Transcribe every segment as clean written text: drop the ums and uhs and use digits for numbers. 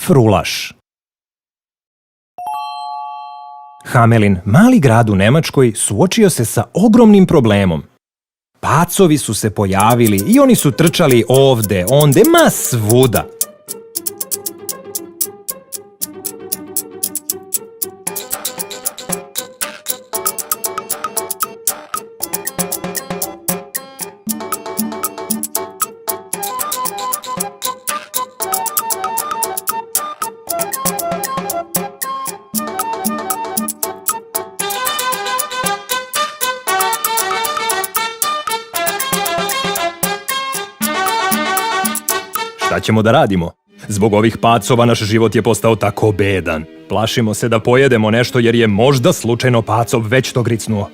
Frulaš. Hamelin, mali grad u Nemačkoj, suočio se sa ogromnim problemom. Pacovi su se pojavili i oni su trčali ovde, onde, ma svuda. Šta ćemo da radimo? Zbog ovih pacova naš život je postao tako bedan. Plašimo se da pojedemo nešto jer je možda slučajno pacov već to gricnuo.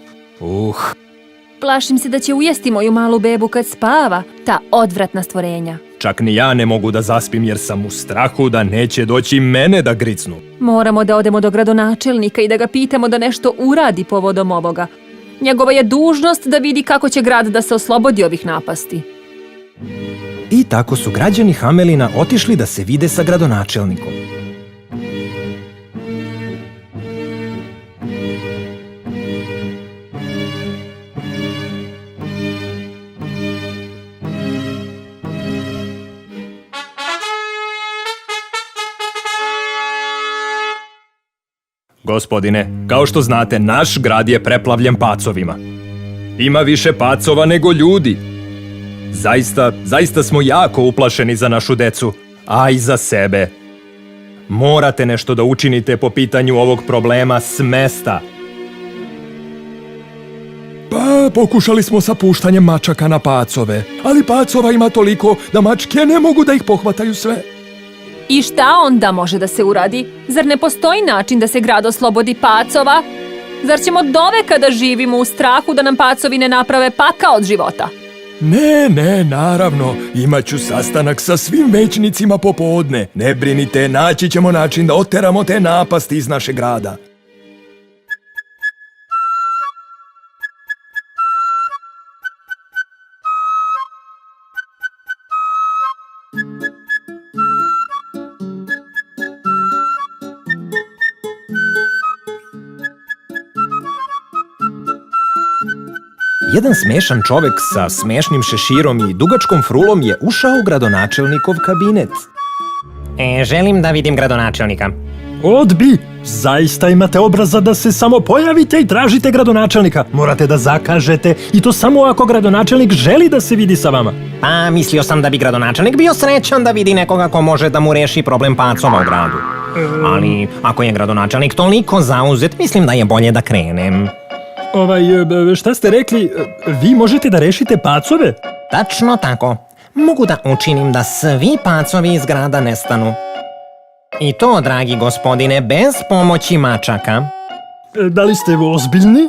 Plašim se da će ujesti moju malu bebu kad spava, ta odvratna stvorenja. Čak ni ja ne mogu da zaspim jer sam u strahu da neće doći mene da gricnu. Moramo da odemo do gradonačelnika i da ga pitamo da nešto uradi povodom ovoga. Njegova je dužnost da vidi kako će grad da se oslobodi ovih napasti. I tako su građani Hamelina otišli da se vide sa gradonačelnikom. Gospodine, kao što znate, naš grad je preplavljen pacovima. Ima više pacova nego ljudi. Zaista smo jako uplašeni za našu decu, a i za sebe. Morate nešto da učinite po pitanju ovog problema s mesta. Pa, pokušali smo sa puštanjem mačaka na pacove, ali pacova ima toliko da mačke ne mogu da ih pohvataju sve. I šta onda može da se uradi? Zar ne postoji način da se grad oslobodi pacova? Zar ćemo doveka da živimo u strahu da nam pacovi ne naprave pakao od života? Ne, naravno, imaću sastanak sa svim većnicima popodne. Ne brinite, naći ćemo način da oteramo te napasti iz našeg grada. Jedan smešan čovek sa smešnim šeširom i dugačkom frulom je ušao u gradonačelnikov kabinet. Želim da vidim gradonačelnika. Odbi! Zaista imate obraza da se samo pojavite i tražite gradonačelnika. Morate da zakažete i to samo ako gradonačelnik želi da se vidi sa vama. Pa, mislio sam da bi gradonačelnik bio srećan da vidi nekoga ko može da mu reši problem pacova u gradu. Ali, ako je gradonačelnik toliko zauzet, mislim da je bolje da krenem. Šta ste rekli? Vi možete da rešite pacove? Tačno tako. Mogu da učinim da svi pacovi iz grada nestanu. I to, dragi gospodine, bez pomoći mačaka. Da li ste ozbiljni?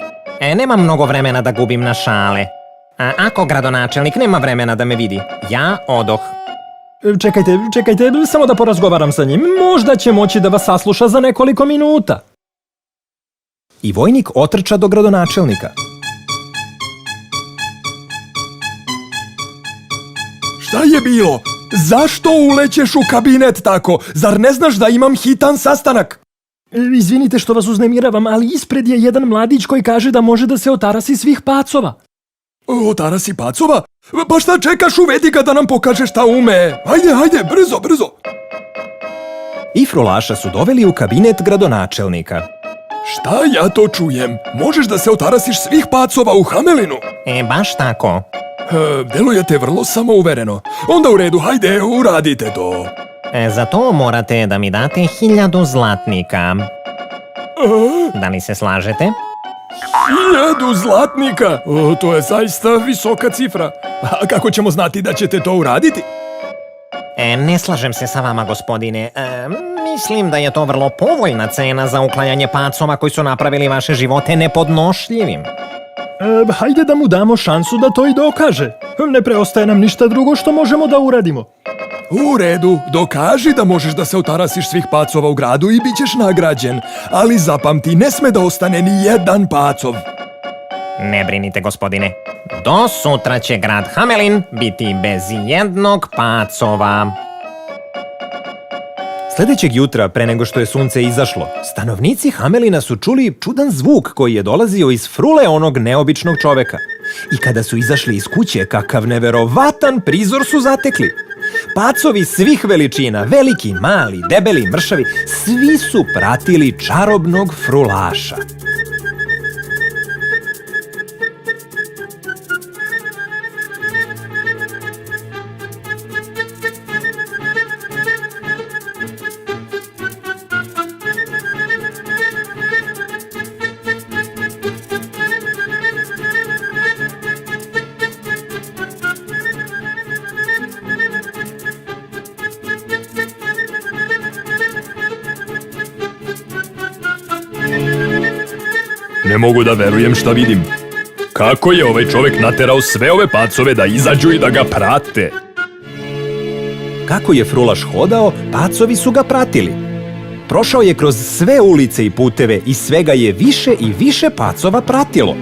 Nemam mnogo vremena da gubim na šale. A ako gradonačelnik nema vremena da me vidi, ja odoh. Čekajte, samo da porazgovaram sa njim. Možda će moći da vas sasluša za nekoliko minuta. I vojnik otrča do gradonačelnika. Šta je bilo? Zašto ulećeš u kabinet tako? Zar ne znaš da imam hitan sastanak? Izvinite što vas uznemiravam, ali ispred je jedan mladić koji kaže da može da se otarasi svih pacova. Otarasi pacova? Pa šta čekaš, uvedi ga da nam pokaže šta ume. Hajde, brzo. I frulaša su doveli u kabinet gradonačelnika. Šta ja to čujem? Možeš da se otarasiš svih pacova u Hamelinu? Baš tako. Delujete vrlo samouvereno. Onda u redu, hajde, uradite to. Za to morate da mi date 1000 zlatnika. Da li se slažete? 1000 zlatnika? To je zaista visoka cifra. A kako ćemo znati da ćete to uraditi? Ne slažem se sa vama, gospodine. Mislim da je to vrlo povoljna cena za uklanjanje pacova koji su napravili vaše živote nepodnošljivim. Hajde da mu damo šansu da to i dokaže. Ne preostaje nam ništa drugo što možemo da uradimo. U redu, dokaži da možeš da se otarasiš svih pacova u gradu i bit ćeš nagrađen. Ali zapamti, ne sme da ostane ni jedan pacov. Ne brinite, gospodine. Do sutra će grad Hamelin biti bez jednog pacova. Sljedećeg jutra, pre nego što je sunce izašlo, stanovnici Hamelina su čuli čudan zvuk koji je dolazio iz frule onog neobičnog čoveka. I kada su izašli iz kuće, kakav neverovatan prizor su zatekli. Pacovi svih veličina, veliki, mali, debeli, mršavi, svi su pratili čarobnog frulaša. Ne mogu da verujem šta vidim. Kako je ovaj čovjek naterao sve ove pacove da izađu i da ga prate? Kako je frulaš hodao, pacovi su ga pratili. Prošao je kroz sve ulice i puteve i sve ga je više i više pacova pratilo.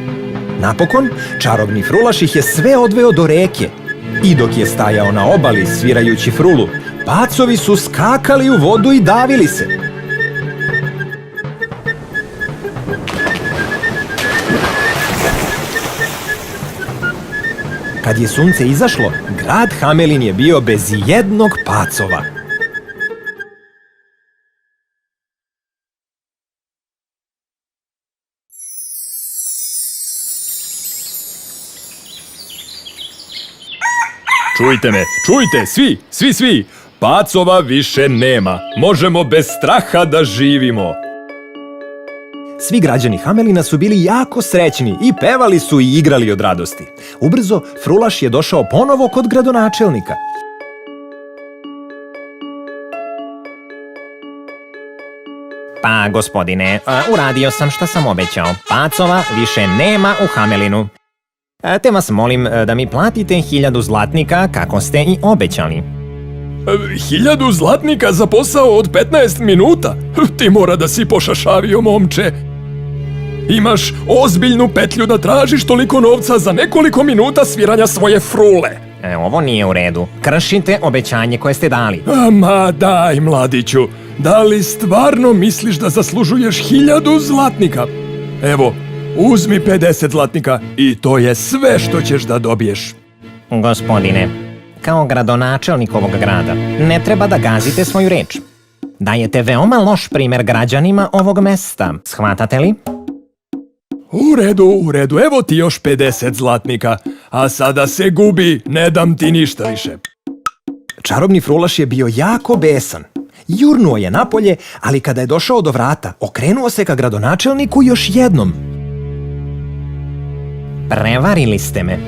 Napokon, čarobni frulaš ih je sve odveo do reke. I dok je stajao na obali svirajući frulu, pacovi su skakali u vodu i davili se. Kad je sunce izašlo, grad Hamelin je bio bez jednog pacova. Čujte me, čujte, svi! Pacova više nema. Možemo bez straha da živimo. Svi građani Hamelina su bili jako srećni i pevali su i igrali od radosti. Ubrzo, frulaš je došao ponovo kod gradonačelnika. Pa, gospodine, uradio sam šta sam obećao. Pacova više nema u Hamelinu. Te vas molim da mi platite 1000 zlatnika kako ste i obećali. 1000 zlatnika za posao od 15 minuta? Ti mora da si pošašavio, momče. Imaš ozbiljnu petlju da tražiš toliko novca za nekoliko minuta sviranja svoje frule. Ovo nije u redu. Kršite obećanje koje ste dali. Ma daj, mladiću, da li stvarno misliš da zaslužuješ 1000 zlatnika? Evo, uzmi 50 zlatnika i to je sve što ćeš da dobiješ. Gospodine, kao gradonačelnik ovog grada, ne treba da gazite svoju reč. Dajete veoma loš primer građanima ovog mesta. Shvatate li? U redu, evo ti još 50 zlatnika, a sada se gubi, ne dam ti ništa više. Čarobni frulaš je bio jako besan. Jurnuo je napolje, ali kada je došao do vrata, okrenuo se ka gradonačelniku još jednom. Prevarili ste me.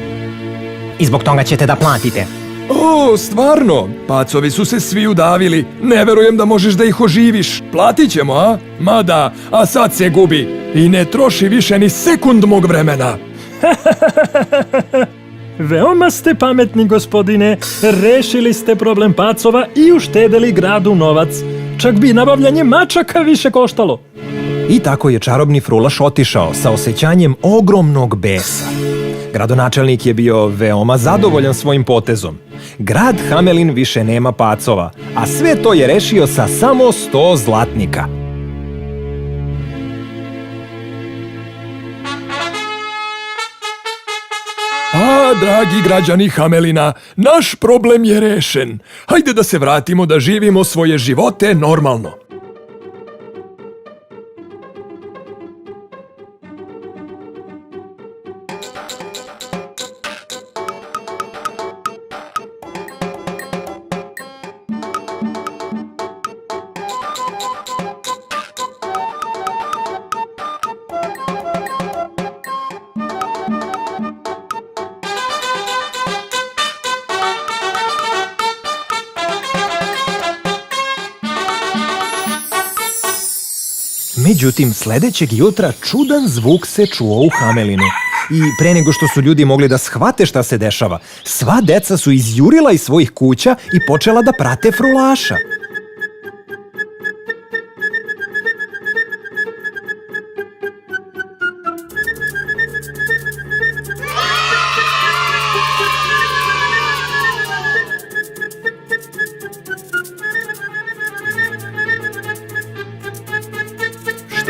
I zbog toga ćete da platite. O, stvarno, pacovi su se svi udavili, ne verujem da možeš da ih oživiš. Platit ćemo, a? Mada, a sad se gubi i ne troši više ni sekund mog vremena. Veoma ste pametni, gospodine. Rešili ste problem pacova i uštedeli gradu novac. Čak bi nabavljanje mačaka više koštalo. I tako je čarobni frulaš otišao sa osjećanjem ogromnog besa. Gradonačelnik je bio veoma zadovoljan svojim potezom. Grad Hamelin više nema pacova, a sve to je rešio sa samo 100 zlatnika. A, dragi građani Hamelina, naš problem je rešen. Hajde da se vratimo da živimo svoje živote normalno. Međutim, sljedećeg jutra čudan zvuk se čuo u Hamelinu. I pre nego što su ljudi mogli da shvate šta se dešava, sva deca su izjurila iz svojih kuća i počela da prate frulaša.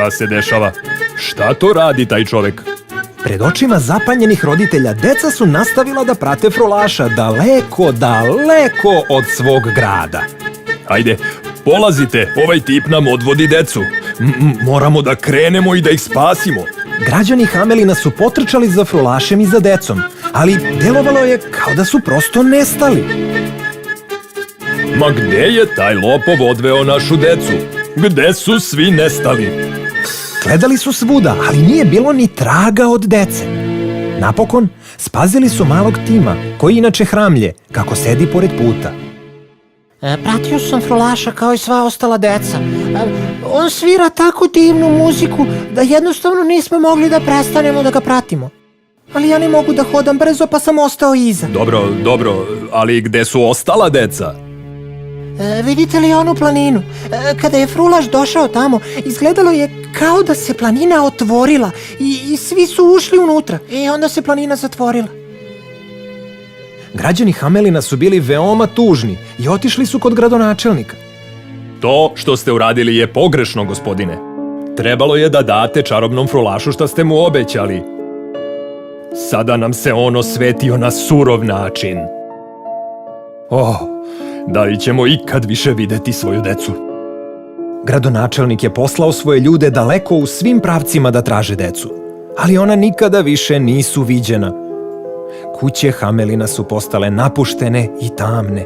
Šta se dešava? Šta to radi taj čovek? Pred očima zapanjenih roditelja deca su nastavila da prate frulaša daleko, daleko od svog grada. Ajde, polazite, ovaj tip nam odvodi decu. Moramo da krenemo i da ih spasimo. Građani Hamelina su potrčali za frulašem i za decom, ali delovalo je kao da su prosto nestali. Ma gde je taj lopov odveo našu decu? Gde su svi nestali? Gledali su svuda, ali nije bilo ni traga od dece. Napokon, spazili su malog Tima, koji inače hramlje, kako sedi pored puta. Pratio sam frulaša kao i sva ostala deca. On svira tako divnu muziku da jednostavno nismo mogli da prestanemo da ga pratimo. Ali ja ne mogu da hodam brzo pa sam ostao iza. Dobro, ali gde su ostala deca? Vidite li onu planinu? Kada je frulaš došao tamo, izgledalo je kao da se planina otvorila i svi su ušli unutra. I onda se planina zatvorila. Građani Hamelina su bili veoma tužni i otišli su kod gradonačelnika. To što ste uradili je pogrešno, gospodine. Trebalo je da date čarobnom frulašu što ste mu obećali. Sada nam se on osvetio na surov način. Da li ćemo ikad više videti svoju decu? Gradonačelnik je poslao svoje ljude daleko u svim pravcima da traže decu, ali ona nikada više nisu viđena. Kuće Hamelina su postale napuštene i tamne.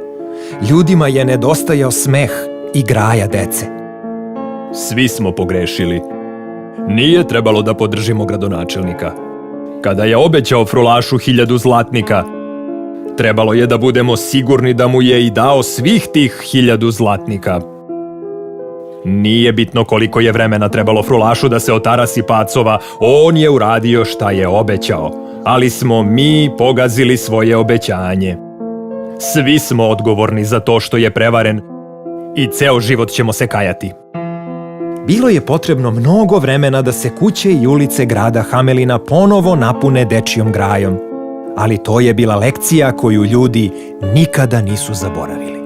Ljudima je nedostajao smeh i graja dece. Svi smo pogrešili. Nije trebalo da podržimo gradonačelnika. Kada je obećao frulašu 1000 zlatnika, trebalo je da budemo sigurni da mu je i dao svih tih 1000 zlatnika. Nije bitno koliko je vremena trebalo frulašu da se otarasi pacova, on je uradio šta je obećao, ali smo mi pogazili svoje obećanje. Svi smo odgovorni za to što je prevaren i ceo život ćemo se kajati. Bilo je potrebno mnogo vremena da se kuće i ulice grada Hamelina ponovo napune dečijom grajom, ali to je bila lekcija koju ljudi nikada nisu zaboravili.